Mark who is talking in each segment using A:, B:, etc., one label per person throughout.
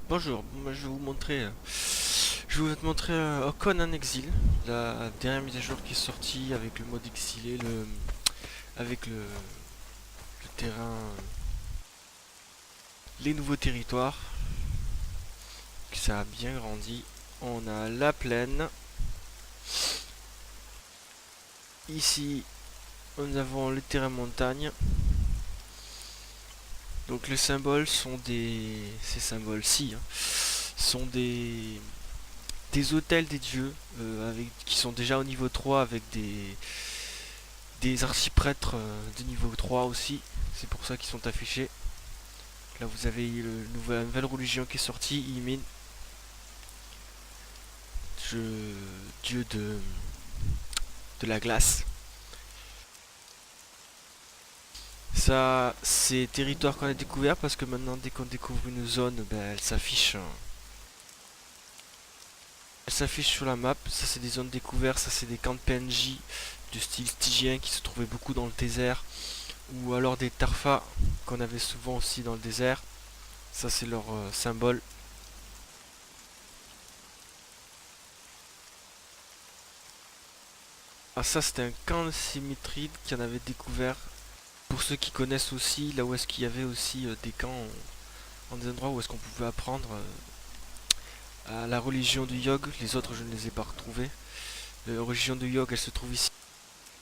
A: Bonjour, moi je vais vous montrer, Ocon en exil, la dernière mise à jour qui est sortie avec le mode exilé, avec le terrain, les nouveaux territoires, que ça a bien grandi. On a la plaine. Ici, nous avons le terrain montagne. Donc les symboles sont ces symboles-ci, hein, sont des hôtels des dieux qui sont déjà au niveau 3 avec des archiprêtres de niveau 3 aussi. C'est pour ça qu'ils sont affichés. Là vous avez la nouvelle religion qui est sortie, Imin, dieu de la glace. Ça, c'est territoire qu'on a découvert parce que maintenant dès qu'on découvre une zone, ben, elle s'affiche. Elle s'affiche sur la map. Ça c'est des zones découvertes, ça c'est des camps de PNJ du style stygien qui se trouvaient beaucoup dans le désert. Ou alors des tarfas qu'on avait souvent aussi dans le désert. Ça c'est leur symbole. Ah ça c'était un camp de Symétride qui en avait découvert. Pour ceux qui connaissent aussi, là où est-ce qu'il y avait aussi des camps en des endroits où est-ce qu'on pouvait apprendre à la religion du Yogg. Les autres je ne les ai pas retrouvés. La religion du Yogg elle se trouve ici.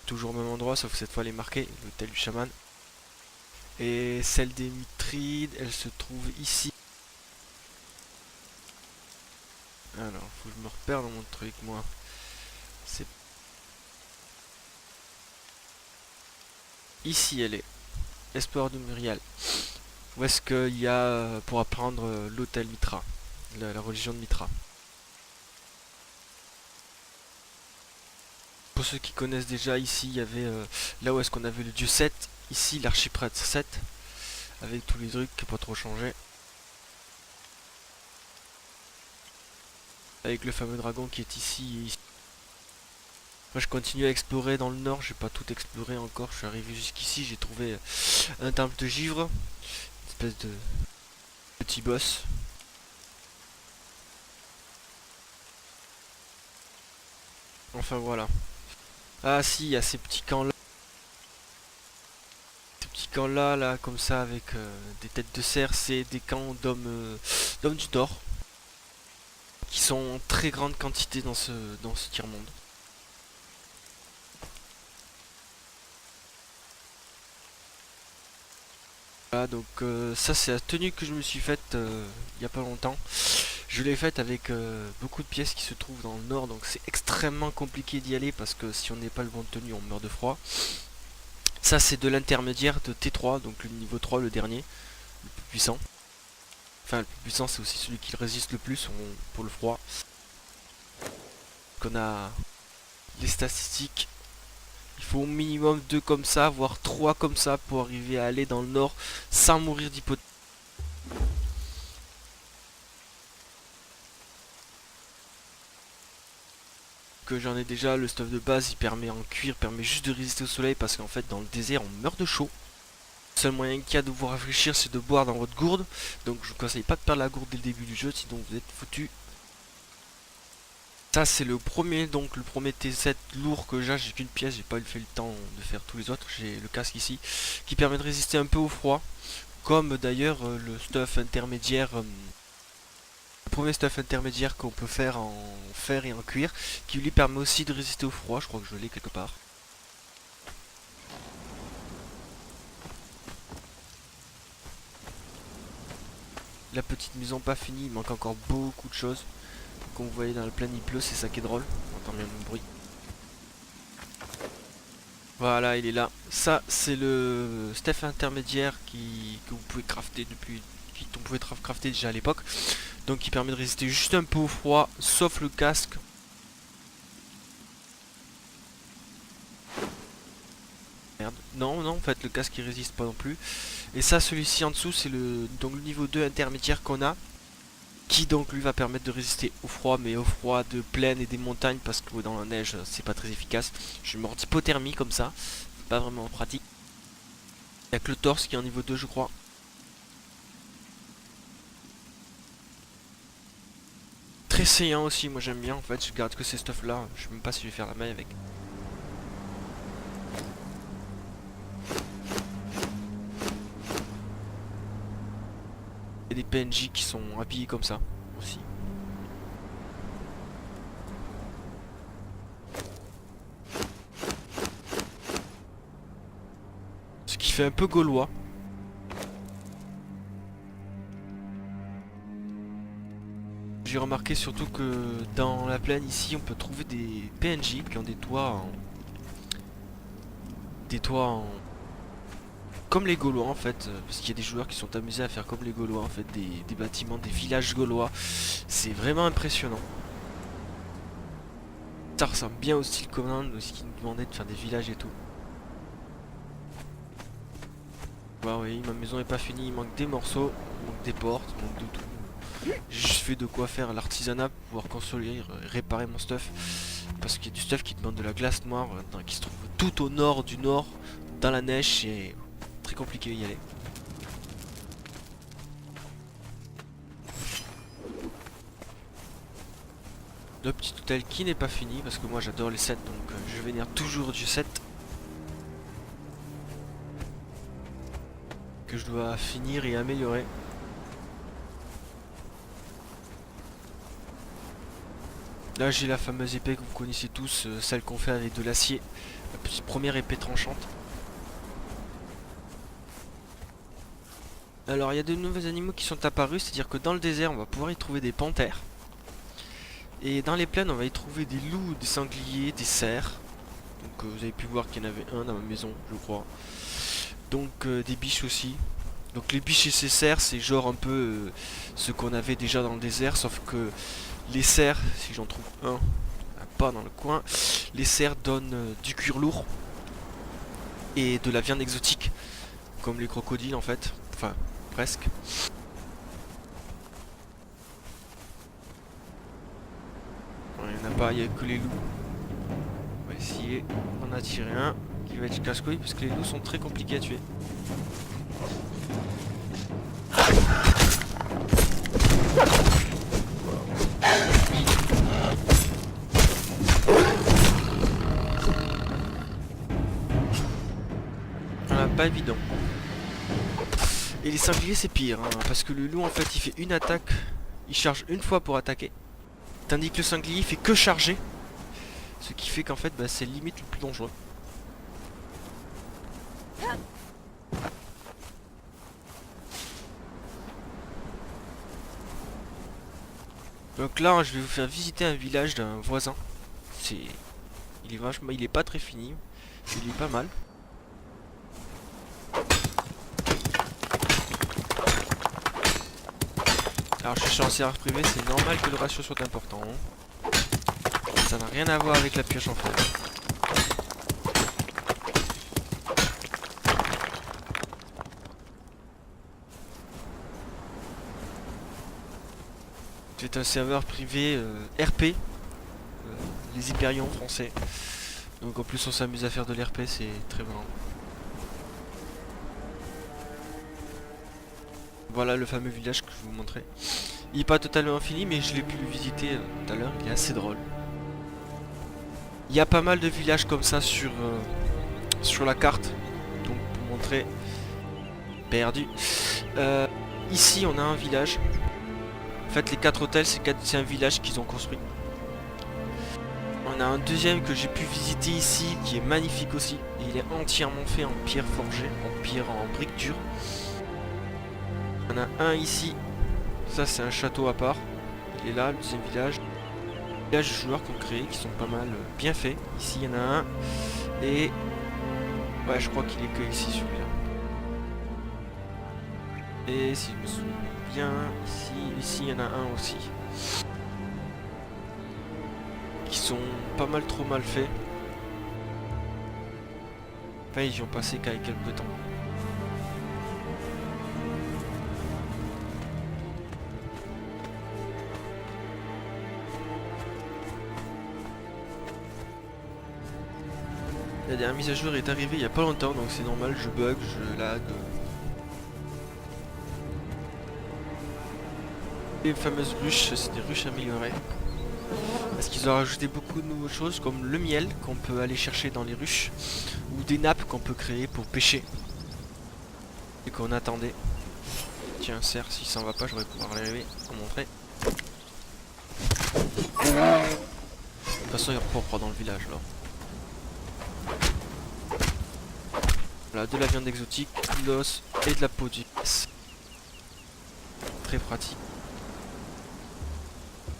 A: Toujours au même endroit sauf que cette fois elle est marquée, l'hôtel du chaman. Et celle des Mithrides elle se trouve ici. Alors faut que je me repère dans mon truc moi. C'est ici elle est. Espoir de Muriel. Où est-ce qu'il y a pour apprendre l'hôtel Mitra, la religion de Mitra. Pour ceux qui connaissent déjà, ici il y avait là où est-ce qu'on avait le dieu 7, ici l'archiprêtre 7, avec tous les trucs qui n'ont pas trop changé. Avec le fameux dragon qui est ici et ici. Moi je continue à explorer dans le nord, j'ai pas tout exploré encore, je suis arrivé jusqu'ici, j'ai trouvé un temple de givre, une espèce de petit boss. Enfin voilà. Ah si, il y a ces petits camps là. Ces petits camps là, comme ça, avec des têtes de cerf, c'est des camps d'hommes du Nord, qui sont en très grande quantité dans ce tiers-monde. Voilà, donc ça c'est la tenue que je me suis faite il y a pas longtemps. Je l'ai faite avec beaucoup de pièces qui se trouvent dans le nord, donc c'est extrêmement compliqué d'y aller parce que si on n'est pas le bon de tenue, on meurt de froid. Ça c'est de l'intermédiaire de T3, donc le niveau 3, le dernier, le plus puissant. Enfin, le plus puissant c'est aussi celui qui résiste le plus pour le froid. Qu'on a les statistiques. Il faut au minimum 2 comme ça, voire 3 comme ça pour arriver à aller dans le nord sans mourir d'hypothèse. Que j'en ai déjà, le stuff de base il permet en cuir, permet juste de résister au soleil parce qu'en fait dans le désert on meurt de chaud. Le seul moyen qu'il y a de vous rafraîchir c'est de boire dans votre gourde. Donc je vous conseille pas de perdre la gourde dès le début du jeu sinon vous êtes foutu. Ça c'est le premier, donc le premier T7 lourd que j'ai qu'une pièce, j'ai pas fait le temps de faire tous les autres, j'ai le casque ici qui permet de résister un peu au froid, comme d'ailleurs le stuff intermédiaire, le premier stuff intermédiaire qu'on peut faire en fer et en cuir, qui lui permet aussi de résister au froid, je crois que je l'ai quelque part. La petite maison pas finie, il manque encore beaucoup de choses. Comme vous voyez dans le plein il pleut, c'est ça qui est drôle, on entend bien le bruit. Voilà, il est là. Ça, c'est le stuff intermédiaire que vous pouvez crafter qu'on pouvait crafter déjà à l'époque. Donc, qui permet de résister juste un peu au froid, sauf le casque. Merde. Non, non, en fait, le casque il résiste pas non plus. Et ça, celui-ci en dessous, c'est donc le niveau 2 intermédiaire qu'on a. Qui donc lui va permettre de résister au froid, mais au froid de plaine et des montagnes, parce que dans la neige, c'est pas très efficace. Je suis mort d'hypothermie comme ça. Pas vraiment pratique. Il n'y a que le torse qui est en niveau 2 je crois. saillant aussi, moi j'aime bien en fait, je garde que ces stuff là, je sais même pas si je vais faire la maille avec. Il y a des PNJ qui sont habillés comme ça aussi. Ce qui fait un peu gaulois. J'ai remarqué surtout que dans la plaine ici on peut trouver des PNJ qui ont des toits en... Comme les Gaulois en fait, parce qu'il y a des joueurs qui sont amusés à faire comme les Gaulois en fait, des bâtiments, des villages gaulois. C'est vraiment impressionnant. Ça ressemble bien au style Conan, ce qui nous demandait de faire des villages et tout. Bah oui, ma maison est pas finie, il manque des morceaux, il manque des portes, il manque de tout. J'ai juste fait de quoi faire l'artisanat pour pouvoir construire, réparer mon stuff. Parce qu'il y a du stuff qui demande de la glace noire, qui se trouve tout au nord du nord, dans la neige, et très compliqué d'y aller. Le petit hôtel qui n'est pas fini, parce que moi j'adore les 7, donc je vais venir toujours du 7. Que je dois finir et améliorer. Là j'ai la fameuse épée que vous connaissez tous, celle qu'on fait avec de l'acier. La petite première épée tranchante. Alors il y a de nouveaux animaux qui sont apparus, c'est-à-dire que dans le désert on va pouvoir y trouver des panthères. Et dans les plaines on va y trouver des loups, des sangliers, des cerfs. Donc vous avez pu voir qu'il y en avait un dans ma maison je crois. Donc des biches aussi. Donc les biches et ces cerfs c'est genre un peu ce qu'on avait déjà dans le désert, sauf que les cerfs, si j'en trouve un, pas dans le coin, les cerfs donnent du cuir lourd et de la viande exotique, comme les crocodiles en fait, enfin presque. Il n'y en a pas, il n'y a que les loups. On va essayer d'en attirer un qui va être casse-couille parce que les loups sont très compliqués à tuer. Pas évident. Et les sangliers c'est pire, hein, parce que le loup en fait il fait une attaque, il charge une fois pour attaquer, tandis que le sanglier il fait que charger, ce qui fait qu'en fait bah, c'est limite le plus dangereux. Donc là je vais vous faire visiter un village d'un voisin. Il est vachement, il est pas très fini, il est pas mal. Alors je suis en serveur privé, c'est normal que le ratio soit important. Ça n'a rien à voir avec la pioche en fer. C'est un serveur privé RP, les Hyperions français. Donc en plus on s'amuse à faire de l'RP, c'est très marrant. Voilà le fameux village que je vous montrais. Il n'est pas totalement infini, mais je l'ai pu le visiter tout à l'heure, il est assez drôle. Il y a pas mal de villages comme ça sur la carte, donc pour montrer. Perdu. Ici on a un village. En fait les 4 hôtels c'est un village qu'ils ont construit. On a un deuxième que j'ai pu visiter ici qui est magnifique aussi. Et il est entièrement fait en pierre forgée, en brique dure. On a un ici. Ça c'est un château à part. Il est là, le deuxième village. Villages de joueurs qu'on crée qui sont pas mal bien faits. Ici il y en a un. Et ouais je crois qu'il est que ici celui-là. Et si je me souviens bien, ici il y en a un aussi. Qui sont pas mal trop mal faits. Enfin ils y ont passé qu'avec quelques temps. La dernière mise à jour est arrivée il y a pas longtemps donc c'est normal, je bug, je lag. Les fameuses ruches, c'est des ruches améliorées. Parce qu'ils ont rajouté beaucoup de nouvelles choses comme le miel qu'on peut aller chercher dans les ruches. Ou des nappes qu'on peut créer pour pêcher. Et qu'on attendait. Tiens, un cerf, s'il s'en va pas, je vais pouvoir l'arriver à montrer. De toute façon, il y a propre dans le village là. Voilà, de la viande exotique, de l'os et de la peau d'épices. Très pratique.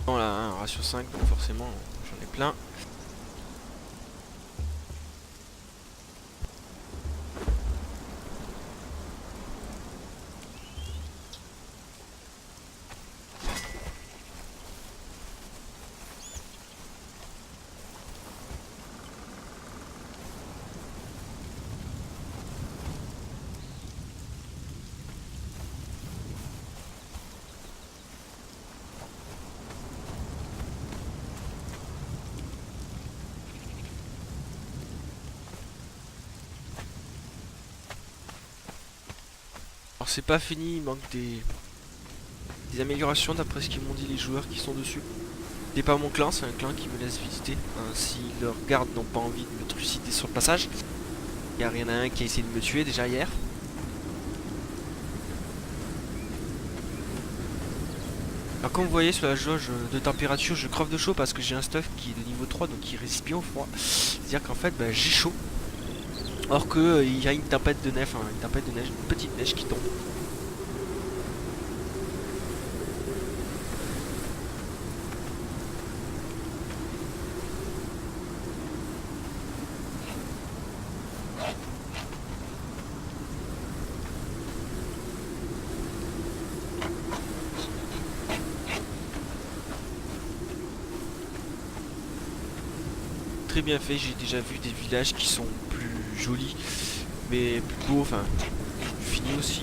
A: Voilà, un ratio 5, donc forcément, j'en ai plein. Alors c'est pas fini, il manque des améliorations d'après ce qu'ils m'ont dit les joueurs qui sont dessus. C'est pas mon clan, c'est un clan qui me laisse visiter. Si leurs gardes n'ont pas envie de me trucider sur le passage. Car il y en a un qui a essayé de me tuer déjà hier. Alors comme vous voyez sur la jauge de température, je creve de chaud parce que j'ai un stuff qui est de niveau 3, donc il résiste bien au froid. C'est-à-dire qu'en fait j'ai chaud. Or que il y a une tempête de neige, une petite neige qui tombe. Très bien fait, j'ai déjà vu des villages qui sont plus jolis, mais plus beaux, enfin plus finis aussi.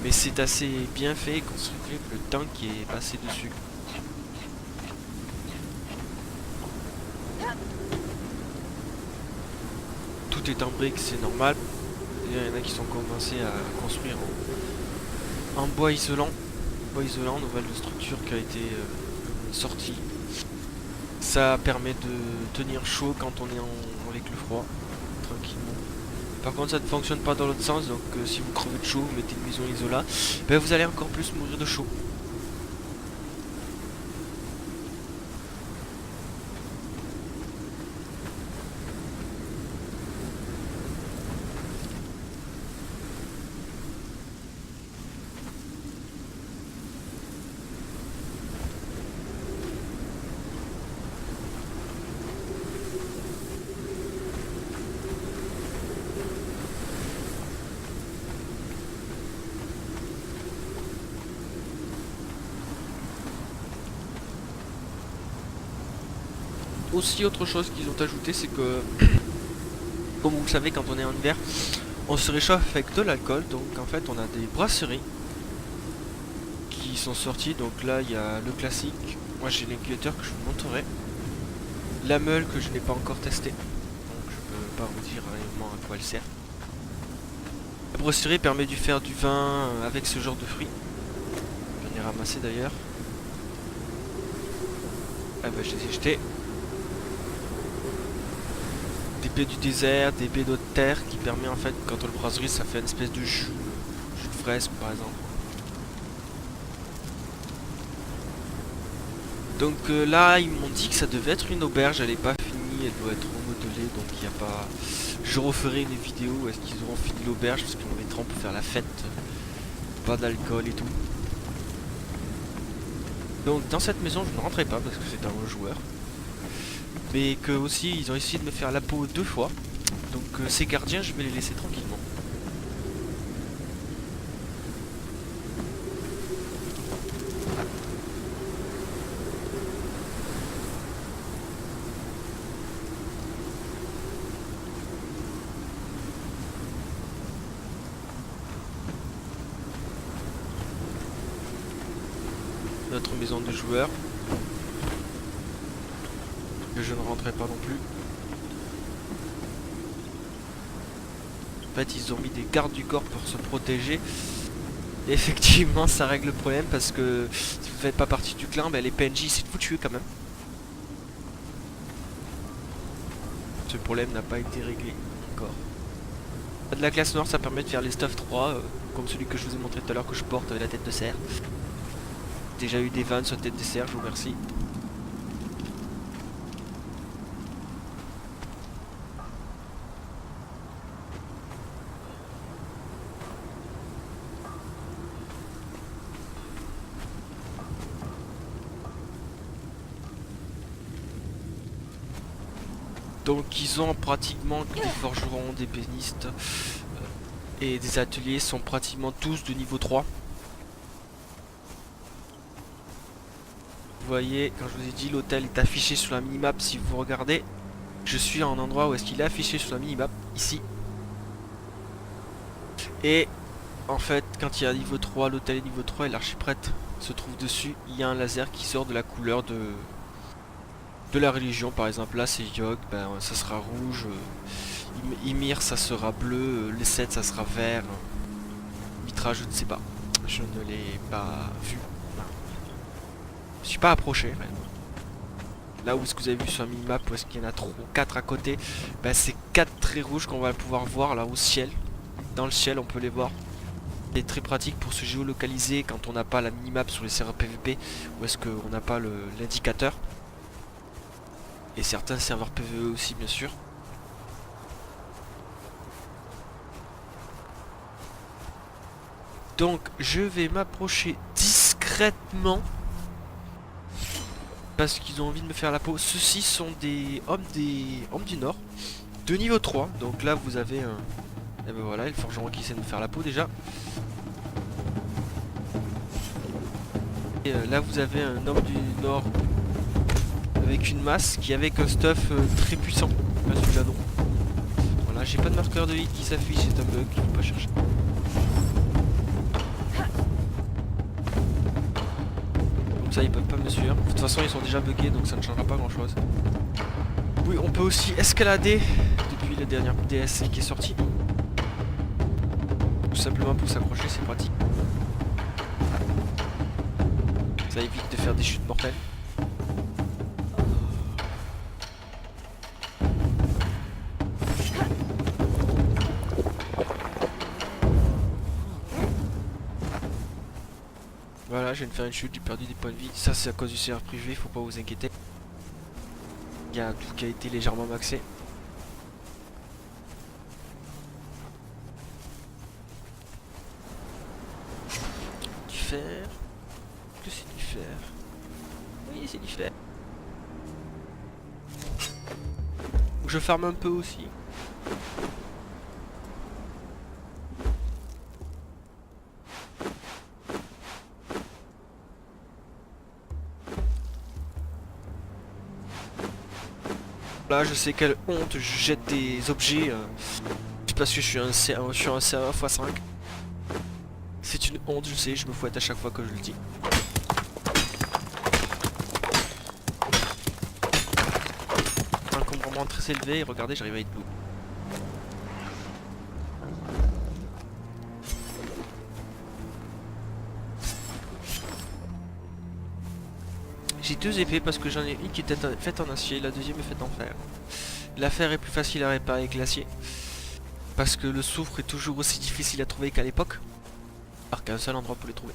A: Mais c'est assez bien fait et construit avec le temps qui est passé dessus. Tout est en briques, c'est normal. Il y en a qui sont commencés à construire en bois isolant. Bois isolant, nouvelle structure qui a été sortie. Ça permet de tenir chaud quand on est avec le froid, tranquillement. Par contre, ça ne fonctionne pas dans l'autre sens, donc si vous crevez de chaud, vous mettez une maison isola, ben vous allez encore plus mourir de chaud. Aussi, autre chose qu'ils ont ajouté, c'est que, comme vous le savez, quand on est en hiver, on se réchauffe avec de l'alcool. Donc en fait, on a des brasseries qui sont sorties. Donc là, il y a le classique. Moi, j'ai l'incubateur que je vous montrerai. La meule que je n'ai pas encore testé. Donc je peux pas vous dire réellement à quoi elle sert. La brasserie permet de faire du vin avec ce genre de fruits. J'en ai ramassé d'ailleurs. Ah bah je les ai jetés. Des baies du désert, des baies d'eau de terre qui permet en fait quand on le brasserie ça fait une espèce de jus de fraise par exemple. Donc là ils m'ont dit que ça devait être une auberge, elle n'est pas finie, elle doit être remodelée donc il n'y a pas... Je referai une vidéo où est-ce qu'ils auront fini l'auberge parce qu'on mettra pour faire la fête, pas d'alcool et tout. Donc dans cette maison je ne rentrerai pas parce que c'est un joueur. Mais que aussi ils ont essayé de me faire la peau 2 fois. Donc ces gardiens je vais les laisser tranquillement. Notre maison de joueurs. Que je ne rentrerai pas non plus. En fait ils ont mis des gardes du corps pour se protéger. Et effectivement, ça règle le problème parce que si vous faites pas partie du clan, ben, les PNJ c'est de vous tuer quand même. Ce problème n'a pas été réglé encore. De la classe noire, ça permet de faire les stuff 3, comme celui que je vous ai montré tout à l'heure que je porte avec la tête de cerf. Déjà eu des vannes sur la tête de cerf, je vous remercie. Donc ils ont pratiquement des forgerons, des bénistes et des ateliers sont pratiquement tous de niveau 3. Vous voyez, quand je vous ai dit, l'hôtel est affiché sur la minimap. Si vous regardez, je suis à un endroit où est-ce qu'il est affiché sur la minimap, ici. Et en fait, quand il y a niveau 3, l'hôtel est niveau 3 et l'archiprêtre se trouve dessus, il y a un laser qui sort de la couleur de la religion. Par exemple, là c'est Yogg, ben, ça sera rouge. Ymir, ça sera bleu. Les 7, ça sera vert. Mitra, je ne sais pas. Je ne l'ai pas vu. Je suis pas approché, réellement. Là où est-ce que vous avez vu sur la minimap, où est-ce qu'il y en a 3 ou 4 à côté, ben, c'est 4 traits rouges qu'on va pouvoir voir là au ciel. Dans le ciel, on peut les voir. C'est très pratique pour se géolocaliser quand on n'a pas la minimap sur les serveurs PVP, ou est-ce qu'on n'a pas l'indicateur. Et certains serveurs PVE aussi, bien sûr. Donc, je vais m'approcher discrètement. Parce qu'ils ont envie de me faire la peau. Ceux-ci sont des hommes du Nord. De niveau 3. Donc là, vous avez un... Et ben voilà, le forgeron qui essaie de me faire la peau déjà. Et là, vous avez un homme du Nord avec une masse qui avec un stuff très puissant. Là, celui-là non. Voilà, j'ai pas de marqueur de hit qui s'affiche, c'est un bug qu'il faut pas chercher. Comme ça, ils peuvent pas me suivre. De toute façon, ils sont déjà buggés, donc ça ne changera pas grand-chose. Oui, on peut aussi escalader depuis la dernière DS qui est sortie. Tout simplement pour s'accrocher, c'est pratique. Ça évite de faire des chutes mortelles. Voilà, je viens de faire une chute, j'ai perdu des points de vie. Ça, c'est à cause du serveur privé, faut pas vous inquiéter. Il y a tout qui a été légèrement maxé. Du fer. Est-ce que c'est du fer? Oui, c'est du fer. Je farme un peu aussi. Là, je sais quelle honte, je jette des objets parce que je suis un serveur x5. C'est une honte, je sais, je me fouette à chaque fois que je le dis. Un encombrement très élevé et regardez, j'arrive à être blue. J'ai deux épées parce que j'en ai une qui était faite en acier, la deuxième est faite en fer. La fer est plus facile à réparer que l'acier. Parce que le soufre est toujours aussi difficile à trouver qu'à l'époque. Alors qu'un seul endroit pour les trouver.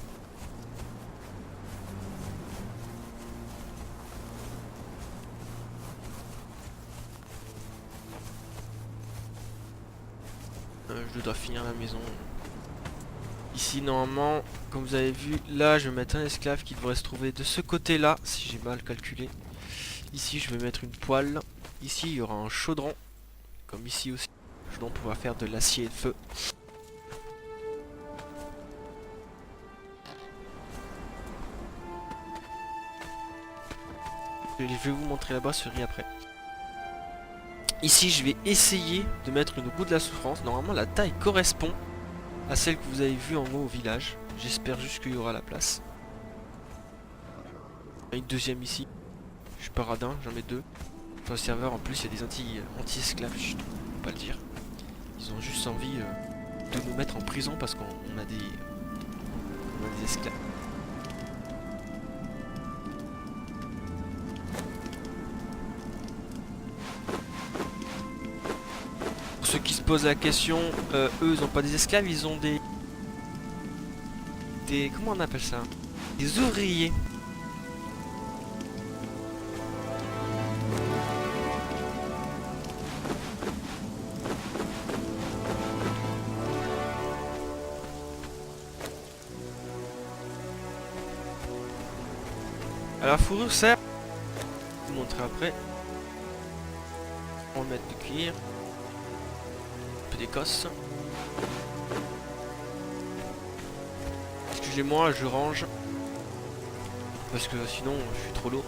A: Je dois finir la maison. Ici normalement, comme vous avez vu, là je vais mettre un esclave qui devrait se trouver de ce côté là, si j'ai mal calculé. Ici je vais mettre une poêle. Ici il y aura un chaudron, comme ici aussi. Je dois pouvoir faire de l'acier et de feu. Je vais vous montrer la brasserie après. Ici je vais essayer de mettre une roue de la souffrance. Normalement la taille correspond à celle que vous avez vue en haut au village. J'espère juste qu'il y aura la place. Une deuxième ici. Je suis pas radin, j'en mets deux. Sur le serveur en plus il y a des anti-esclaves, je ne peux pas le dire. Ils ont juste envie de nous mettre en prison parce qu'on a d'esclaves. Pour ceux qui se posent la question, eux ils ont pas des esclaves, ils ont des... Comment on appelle ça? Des ouvriers. Alors la fourrure sert, je vais vous montrer après. On va mettre du cuir, un peu d'écosse. Excusez-moi, je range parce que sinon je suis trop lourd.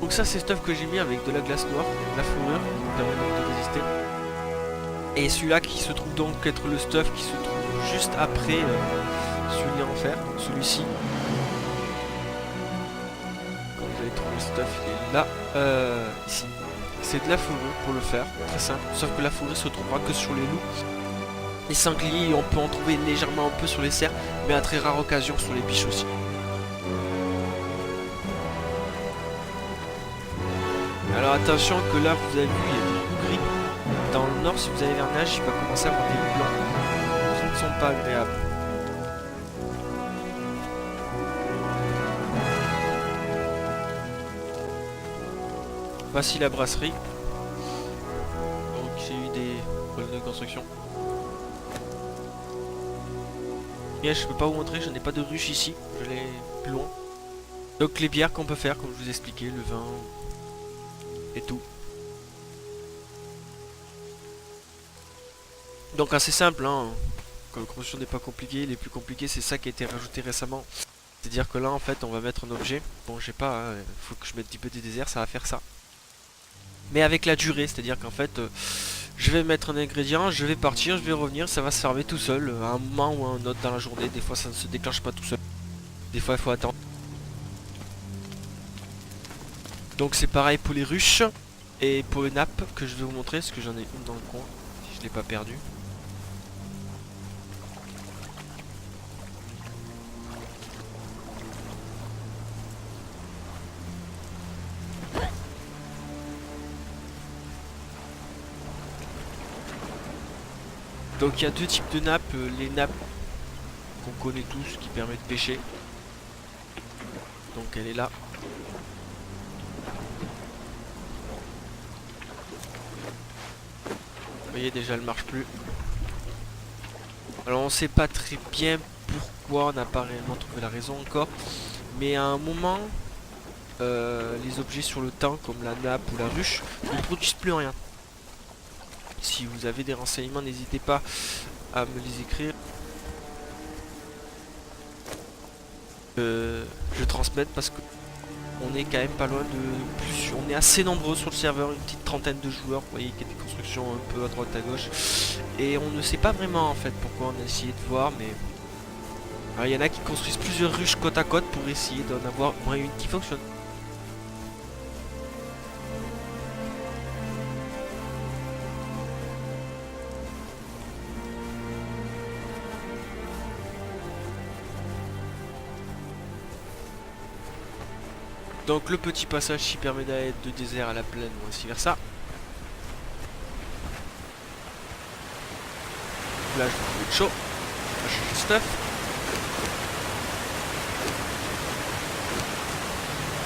A: Donc ça c'est stuff que j'ai mis avec de la glace noire, la fourrure qui nous permet donc de résister. Et celui-là qui se trouve donc être le stuff qui se trouve juste après celui en fer, celui-ci. Quand vous allez trouver le stuff, il est là, ici. C'est de la fourrure pour le faire, très simple. Sauf que la fourrure se trouvera que sur les loups. Les sangliers, on peut en trouver légèrement un peu sur les cerfs, mais à très rare occasion sur les biches aussi. Alors attention que là vous avez vu il y a des loups gris. Dans le nord si vous allez vers Nage il va commencer à avoir des loups blancs qui ne sont pas agréables. Voici la brasserie. Donc j'ai eu des problèmes de construction. Et je peux pas vous montrer, je n'ai pas de ruche ici, je l'ai plus loin. Donc les bières qu'on peut faire comme je vous expliquais, le vin et tout. Donc assez simple, hein. Comme la construction n'est pas compliquée, les plus compliqués c'est ça qui a été rajouté récemment. C'est-à-dire que là en fait on va mettre un objet. Bon j'ai pas, hein, faut que je mette du peu des déserts, ça va faire ça. Mais avec la durée, c'est-à-dire qu'en fait je vais mettre un ingrédient, je vais partir, je vais revenir, ça va se fermer tout seul à un moment ou à un autre dans la journée. Des fois ça ne se déclenche pas tout seul. Des fois il faut attendre. Donc c'est pareil pour les ruches et pour les nappes que je vais vous montrer, parce que j'en ai une dans le coin, si je l'ai pas perdu. Donc il y a deux types de nappes, les nappes qu'on connaît tous qui permettent de pêcher. Donc elle est là. Vous voyez déjà elle marche plus. Alors on sait pas très bien pourquoi, on n'a pas réellement trouvé la raison encore. Mais à un moment, les objets sur le temps comme la nappe ou la ruche ne produisent plus rien. Si vous avez des renseignements, n'hésitez pas à me les écrire. Je transmette parce que on est quand même pas loin de plus. On est assez nombreux sur le serveur, une petite trentaine de joueurs. Vous voyez qu'il y a des constructions un peu à droite à gauche. Et on ne sait pas vraiment en fait pourquoi. On a essayé de voir, mais alors, il y en a qui construisent plusieurs ruches côte à côte pour essayer d'en avoir au moins une qui fonctionne. Donc le petit passage qui permet d'aller de désert à la plaine ou ainsi versa. Là je vais être chaud. Je change de stuff.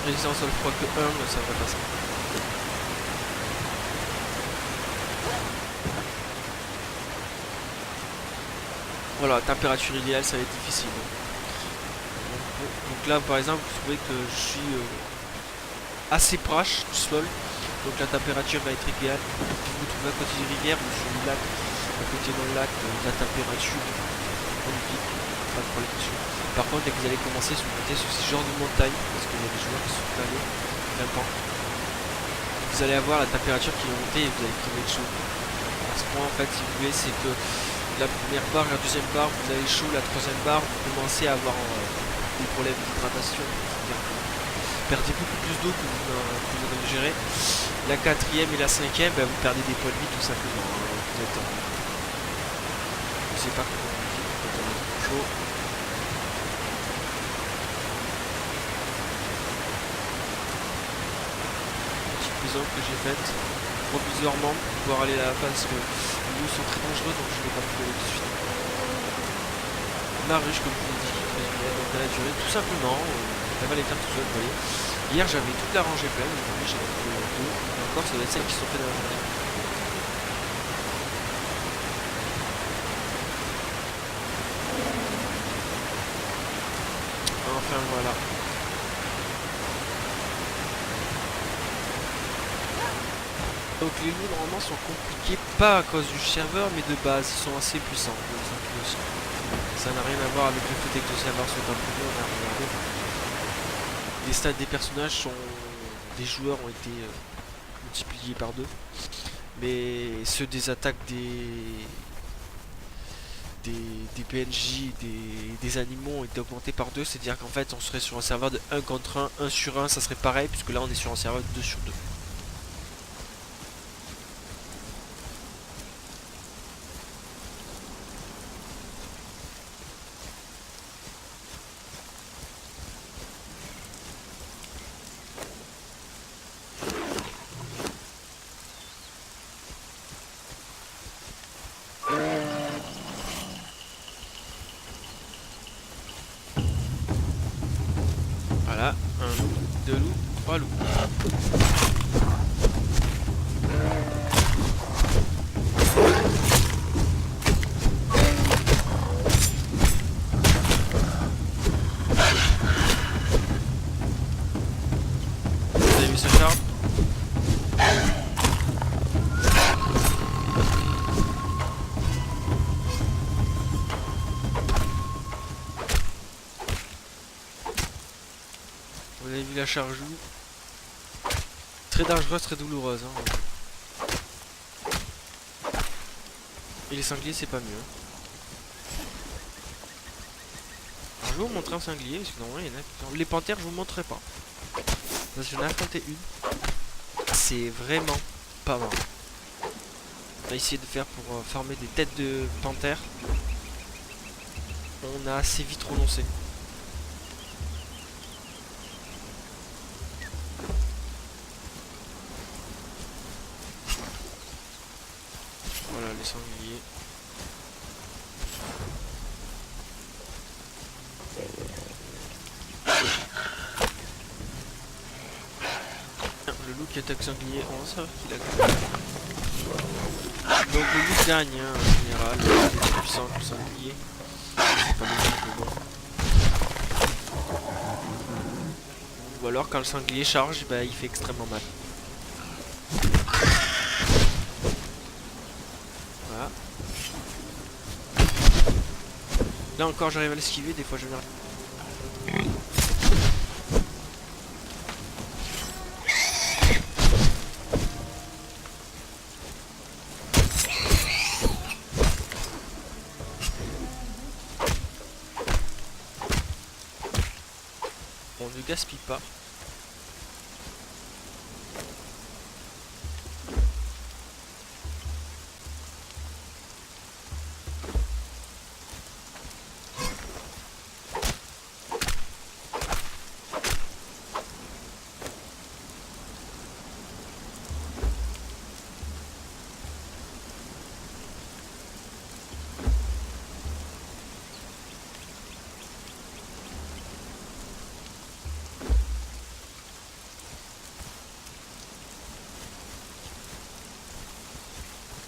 A: Résistance au froid que 1, mais ça va passer. Voilà, température idéale, ça va être difficile. Donc là par exemple vous trouvez que je suis assez proche du sol, donc la température va être égale. Si vous vous trouvez à côté d'une rivière ou sur le lac, à côté d'un lac, la température est magnifique, pas de problème dessus. Par contre dès que vous allez commencer à monter sur ce genre de montagne, parce qu'il y a des joueurs qui sont allés plein temps, vous allez avoir la température qui va monter et vous allez crever de chaud. Parce que moi en fait si vous voulez c'est que la première barre, la deuxième barre, vous avez chaud, la troisième barre, vous commencez à avoir des problèmes d'hydratation, etc. Vous perdez beaucoup plus d'eau que vous en ingérez. La quatrième et la cinquième, bah, vous perdez des points de vie tout simplement. C'est sais pas comment on dit quand on est chaud. Petite maison que j'ai faite provisoirement pour pouvoir aller là parce que les loups sont très dangereux, donc je n'ai pas pu aller tout de suite. Ma ruche, comme je vous l'ai dit, donc elle a duré tout simplement, elle va les faire tout seul, vous voyez. Hier j'avais toute la rangée pleine, aujourd'hui j'ai fait deux, et encore ça doit être celles qui sont faites dans la journée. Enfin voilà. Donc les loups normalement sont compliqués, pas à cause du serveur, mais de base, ils sont assez puissants. Ça n'a rien à voir avec le fait que le serveur soit un peu dur, on a regardé. Les stats des personnages sont... des joueurs ont été multipliés par 2. Mais ceux des attaques des PNJ, des animaux ont été augmentés par 2. C'est-à-dire qu'en fait on serait sur un serveur de 1 contre 1, 1 sur 1, ça serait pareil, puisque là on est sur un serveur de 2 sur 2. Voilà, un loup, 2 loups, 3 loups. Vous avez vu ce charme? Vous avez vu la charge loup? Très dangereuse, très douloureuse. Hein. Et les sangliers, c'est pas mieux. Alors, je vais vous montrer un sanglier, parce que normalement il y en a. Les panthères, je vous montrerai pas. Parce que j'en ai affronté une. C'est vraiment pas marrant. On a essayé de faire pour farmer des têtes de panthères. On a assez vite renoncé. Voilà les sangliers. Le loup qui attaque sanglier, on va savoir qu'il a gagné. Donc le loup gagne hein, en général, il est plus puissant que le sanglier. C'est pas le bon. Ou alors quand le sanglier charge, bah, il fait extrêmement mal. Voilà. Là encore j'arrive à l'esquiver, des fois je viens. On ne gaspille pas.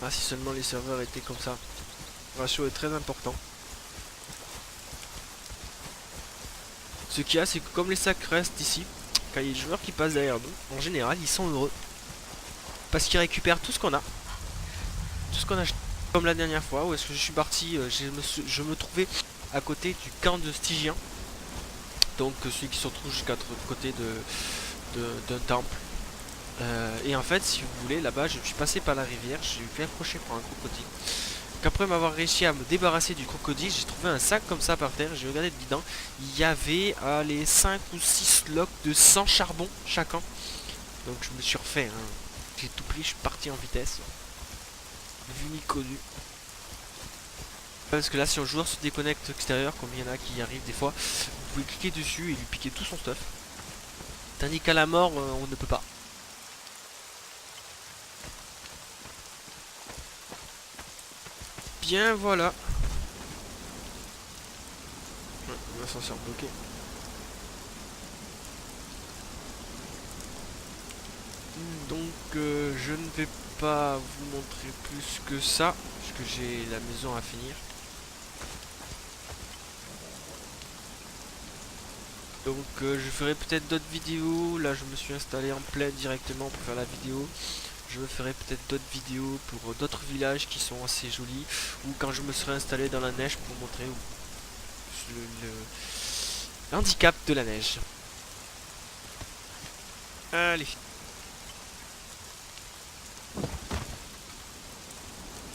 A: Ah, si seulement les serveurs étaient comme ça. Le ratio est très important. Ce qu'il y a, c'est que comme les sacs restent ici, quand il y a des joueurs qui passent derrière nous, en général, ils sont heureux. Parce qu'ils récupèrent tout ce qu'on a. Tout ce qu'on a acheté. Comme la dernière fois, où est-ce que je suis parti, je me trouvais à côté du camp de Stygiens. Donc celui qui se retrouve jusqu'à l'autre côté d'un temple. Et en fait, si vous voulez, là-bas, je suis passé par la rivière, j'ai fait accrocher par un crocodile. Qu'après m'avoir réussi à me débarrasser du crocodile, j'ai trouvé un sac comme ça par terre, j'ai regardé dedans, il y avait les 5 ou 6 logs de 100 charbon chacun. Donc je me suis refait, hein. J'ai tout pris, je suis parti en vitesse. Vu ni connu. Parce que là, si un joueur se déconnecte extérieur, comme il y en a qui arrivent des fois, vous pouvez cliquer dessus et lui piquer tout son stuff. Tandis qu'à la mort, on ne peut pas. Bien, voilà. Ouais, l'ascenseur bloqué. Donc, je ne vais pas vous montrer plus que ça, puisque j'ai la maison à finir. Donc je ferai peut-être d'autres vidéos. Là je me suis installé en plein directement pour faire la vidéo. Je ferai peut-être d'autres vidéos pour d'autres villages qui sont assez jolis. Ou quand je me serai installé dans la neige pour montrer le handicap de la neige. Allez.